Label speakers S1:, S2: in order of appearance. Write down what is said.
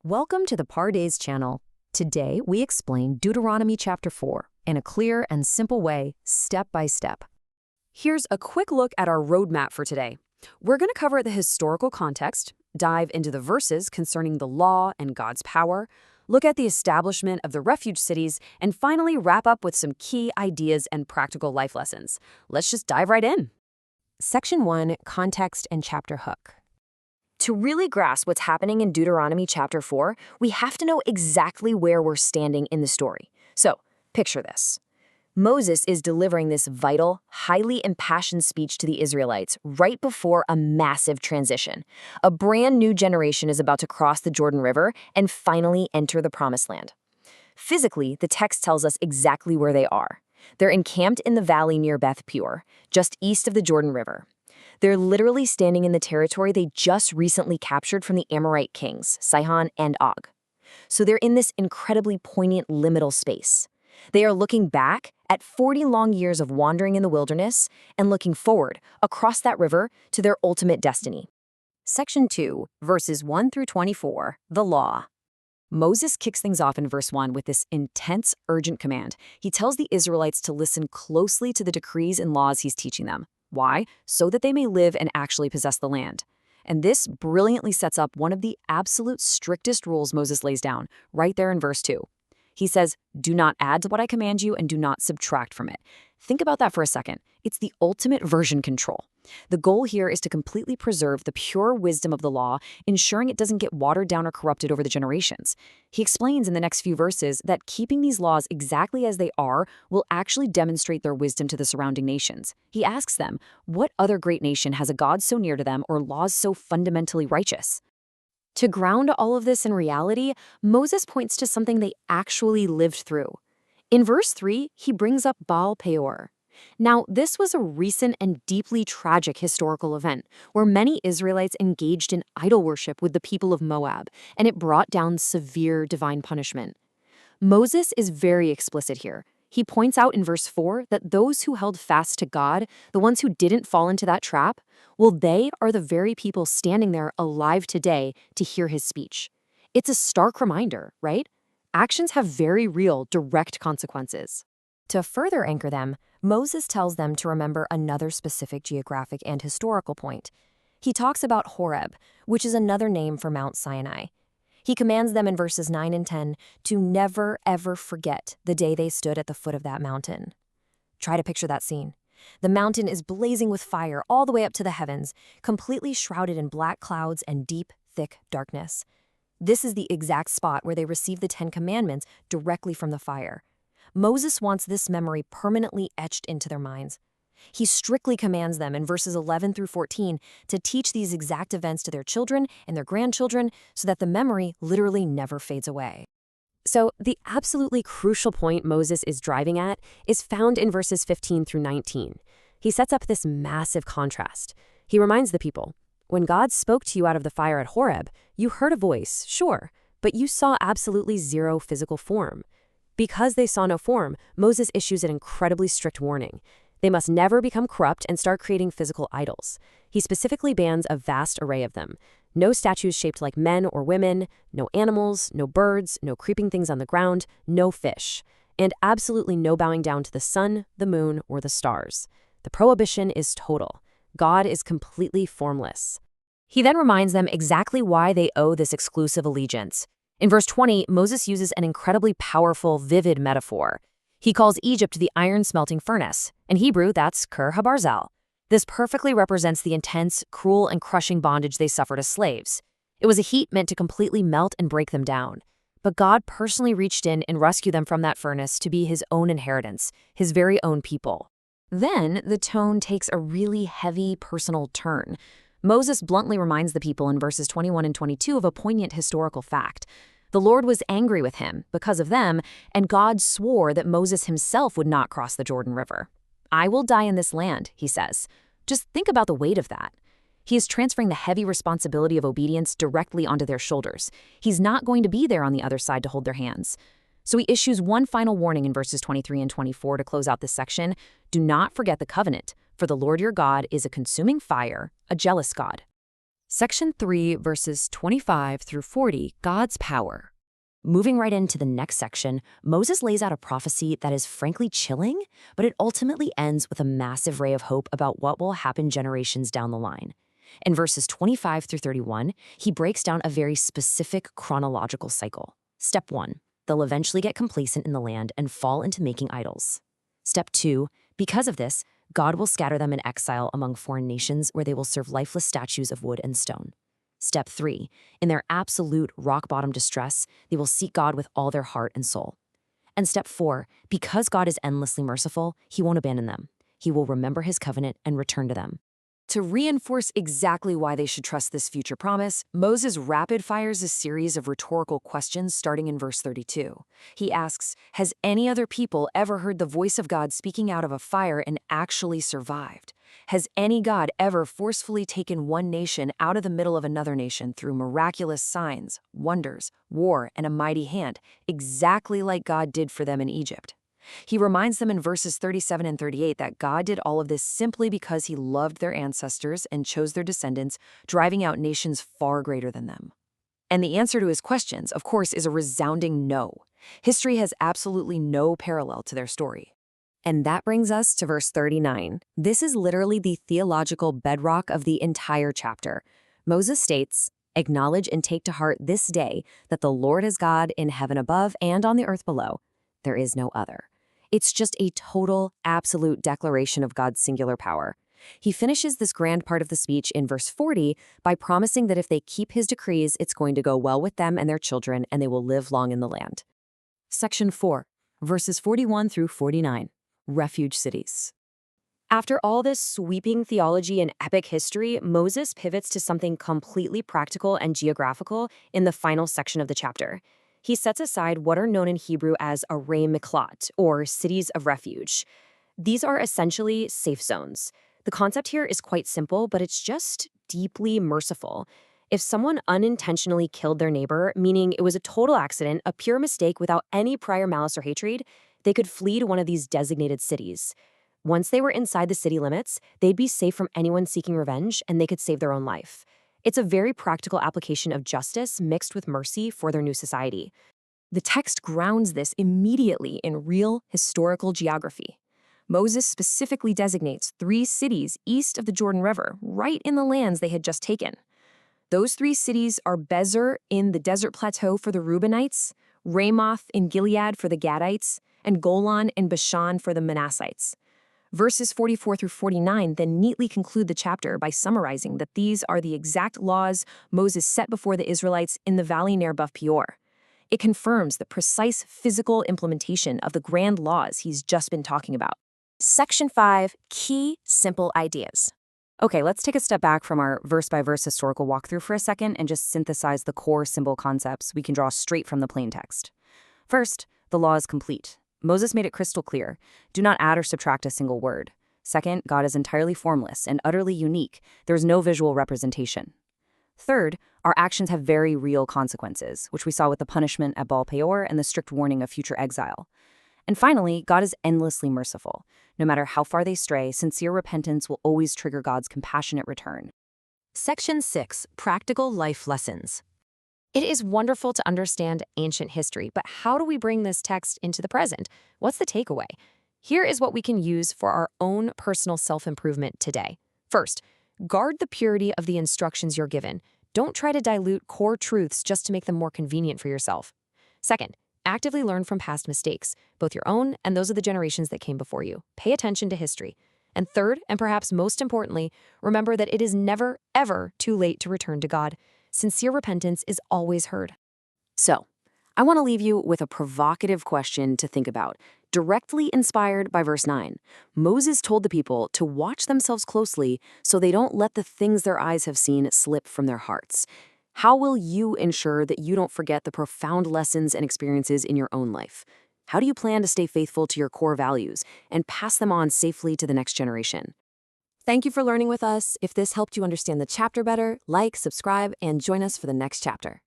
S1: Welcome to the Pardays channel. Today, we explain Deuteronomy chapter 4 in a clear and simple way, step by step.
S2: Here's a quick look at our roadmap for today. We're going to cover the historical context, dive into the verses concerning the law and God's power, look at the establishment of the refuge cities, and finally wrap up with some key ideas and practical life lessons. Let's just dive right in.
S1: Section 1, Context and Chapter Hook.
S3: To really grasp what's happening in Deuteronomy chapter 4, we have to know exactly where we're standing in the story. So, picture this. Moses is delivering this vital, highly impassioned speech to the Israelites right before a massive transition. A brand new generation is about to cross the Jordan River and finally enter the Promised Land. Physically, the text tells us exactly where they are. They're encamped in the valley near Beth Peor, just east of the Jordan River. They're literally standing in the territory they just recently captured from the Amorite kings, Sihon and Og. So they're in this incredibly poignant liminal space. They are looking back at 40 long years of wandering in the wilderness and looking forward across that river to their ultimate destiny.
S1: Section 2, verses 1 through 24, the law.
S2: Moses kicks things off in verse 1 with this intense, urgent command. He tells the Israelites to listen closely to the decrees and laws he's teaching them. Why? So that they may live and actually possess the land. And this brilliantly sets up one of the absolute strictest rules Moses lays down, right there in verse 2. He says, "Do not add to what I command you and do not subtract from it." Think about that for a second. It's the ultimate version control. The goal here is to completely preserve the pure wisdom of the law, ensuring it doesn't get watered down or corrupted over the generations. He explains in the next few verses that keeping these laws exactly as they are will actually demonstrate their wisdom to the surrounding nations. He asks them, what other great nation has a God so near to them or laws so fundamentally righteous? To ground all of this in reality, Moses points to something they actually lived through. In verse 3, he brings up Baal Peor. Now, this was a recent and deeply tragic historical event where many Israelites engaged in idol worship with the people of Moab, and it brought down severe divine punishment. Moses is very explicit here. He points out in verse 4 that those who held fast to God, the ones who didn't fall into that trap, well, they are the very people standing there alive today to hear his speech. It's a stark reminder, right? Actions have very real, direct consequences.
S1: To further anchor them, Moses tells them to remember another specific geographic and historical point. He talks about Horeb, which is another name for Mount Sinai. He commands them in verses 9 and 10 to never, ever forget the day they stood at the foot of that mountain. Try to picture that scene. The mountain is blazing with fire all the way up to the heavens, completely shrouded in black clouds and deep, thick darkness. This is the exact spot where they received the 10 Commandments directly from the fire. Moses wants this memory permanently etched into their minds. He strictly commands them in verses 11 through 14 to teach these exact events to their children and their grandchildren so that the memory literally never fades away.
S2: So the absolutely crucial point Moses is driving at is found in verses 15 through 19. He sets up this massive contrast. He reminds the people, when God spoke to you out of the fire at Horeb, you heard a voice, sure, but you saw absolutely zero physical form. Because they saw no form, Moses issues an incredibly strict warning. They must never become corrupt and start creating physical idols. He specifically bans a vast array of them. No statues shaped like men or women, no animals, no birds, no creeping things on the ground, no fish, and absolutely no bowing down to the sun, the moon, or the stars. The prohibition is total. God is completely formless. He then reminds them exactly why they owe this exclusive allegiance. In verse 20, Moses uses an incredibly powerful, vivid metaphor. He calls Egypt the iron-smelting furnace. In Hebrew, that's Ker Habarzal. This perfectly represents the intense, cruel, and crushing bondage they suffered as slaves. It was a heat meant to completely melt and break them down. But God personally reached in and rescued them from that furnace to be his own inheritance, his very own people. Then, the tone takes a really heavy, personal turn. Moses bluntly reminds the people in verses 21 and 22 of a poignant historical fact. The Lord was angry with him because of them, and God swore that Moses himself would not cross the Jordan River. I will die in this land, he says. Just think about the weight of that. He is transferring the heavy responsibility of obedience directly onto their shoulders. He's not going to be there on the other side to hold their hands. So he issues one final warning in verses 23 and 24 to close out this section. Do not forget the covenant, for the Lord your God is a consuming fire, a jealous God. Section 3, verses 25 through 40, God's power.
S3: Moving right into the next section, Moses lays out a prophecy that is frankly chilling, but it ultimately ends with a massive ray of hope about what will happen generations down the line. In verses 25 through 31, he breaks down a very specific chronological cycle. Step 1, they'll eventually get complacent in the land and fall into making idols. Step 2, because of this, God will scatter them in exile among foreign nations where they will serve lifeless statues of wood and stone. Step 3, in their absolute rock-bottom distress, they will seek God with all their heart and soul. And step 4, because God is endlessly merciful, he won't abandon them. He will remember his covenant and return to them. To reinforce exactly why they should trust this future promise, Moses rapid-fires a series of rhetorical questions starting in verse 32. He asks, has any other people ever heard the voice of God speaking out of a fire and actually survived? Has any God ever forcefully taken one nation out of the middle of another nation through miraculous signs, wonders, war, and a mighty hand, exactly like God did for them in Egypt? He reminds them in verses 37 and 38 that God did all of this simply because he loved their ancestors and chose their descendants, driving out nations far greater than them. And the answer to his questions, of course, is a resounding no. History has absolutely no parallel to their story.
S2: And that brings us to verse 39. This is literally the theological bedrock of the entire chapter. Moses states, acknowledge and take to heart this day that the Lord is God in heaven above and on the earth below. There is no other. It's just a total, absolute declaration of God's singular power. He finishes this grand part of the speech in verse 40 by promising that if they keep his decrees, it's going to go well with them and their children, and they will live long in the land. Section 4, verses 41 through 49, refuge cities.
S3: After all this sweeping theology and epic history, Moses pivots to something completely practical and geographical in the final section of the chapter. He sets aside what are known in Hebrew as arei miklat, or cities of refuge. These are essentially safe zones. The concept here is quite simple, but it's just deeply merciful. If someone unintentionally killed their neighbor, meaning it was a total accident, a pure mistake without any prior malice or hatred, they could flee to one of these designated cities. Once they were inside the city limits, they'd be safe from anyone seeking revenge, and they could save their own life. It's a very practical application of justice mixed with mercy for their new society. The text grounds this immediately in real historical geography. Moses specifically designates 3 cities east of the Jordan River, right in the lands they had just taken. Those 3 cities are Bezer in the desert plateau for the Reubenites, Ramoth in Gilead for the Gadites, and Golan in Bashan for the Manassites. Verses 44 through 49 then neatly conclude the chapter by summarizing that these are the exact laws Moses set before the Israelites in the valley near Beth Peor. It confirms the precise physical implementation of the grand laws he's just been talking about.
S1: Section 5, Key Simple Ideas.
S2: Okay, let's take a step back from our verse-by-verse historical walkthrough for a second and just synthesize the core symbol concepts we can draw straight from the plain text. First, the law is complete. Moses made it crystal clear. Do not add or subtract a single word. Second, God is entirely formless and utterly unique. There is no visual representation. Third, our actions have very real consequences, which we saw with the punishment at Baal Peor and the strict warning of future exile. And finally, God is endlessly merciful. No matter how far they stray, sincere repentance will always trigger God's compassionate return.
S1: Section 6, Practical Life Lessons. It is wonderful to understand ancient history, but how do we bring this text into the present? What's the takeaway? Here is what we can use for our own personal self-improvement today. First, guard the purity of the instructions you're given. Don't try to dilute core truths just to make them more convenient for yourself. Second, actively learn from past mistakes, both your own and those of the generations that came before you. Pay attention to history. And third, and perhaps most importantly, remember that it is never, ever too late to return to God. Sincere repentance is always heard.
S2: So, I want to leave you with a provocative question to think about, directly inspired by verse 9. Moses told the people to watch themselves closely so they don't let the things their eyes have seen slip from their hearts. How will you ensure that you don't forget the profound lessons and experiences in your own life? How do you plan to stay faithful to your core values and pass them on safely to the next generation?
S1: Thank you for learning with us. If this helped you understand the chapter better, like, subscribe, and join us for the next chapter.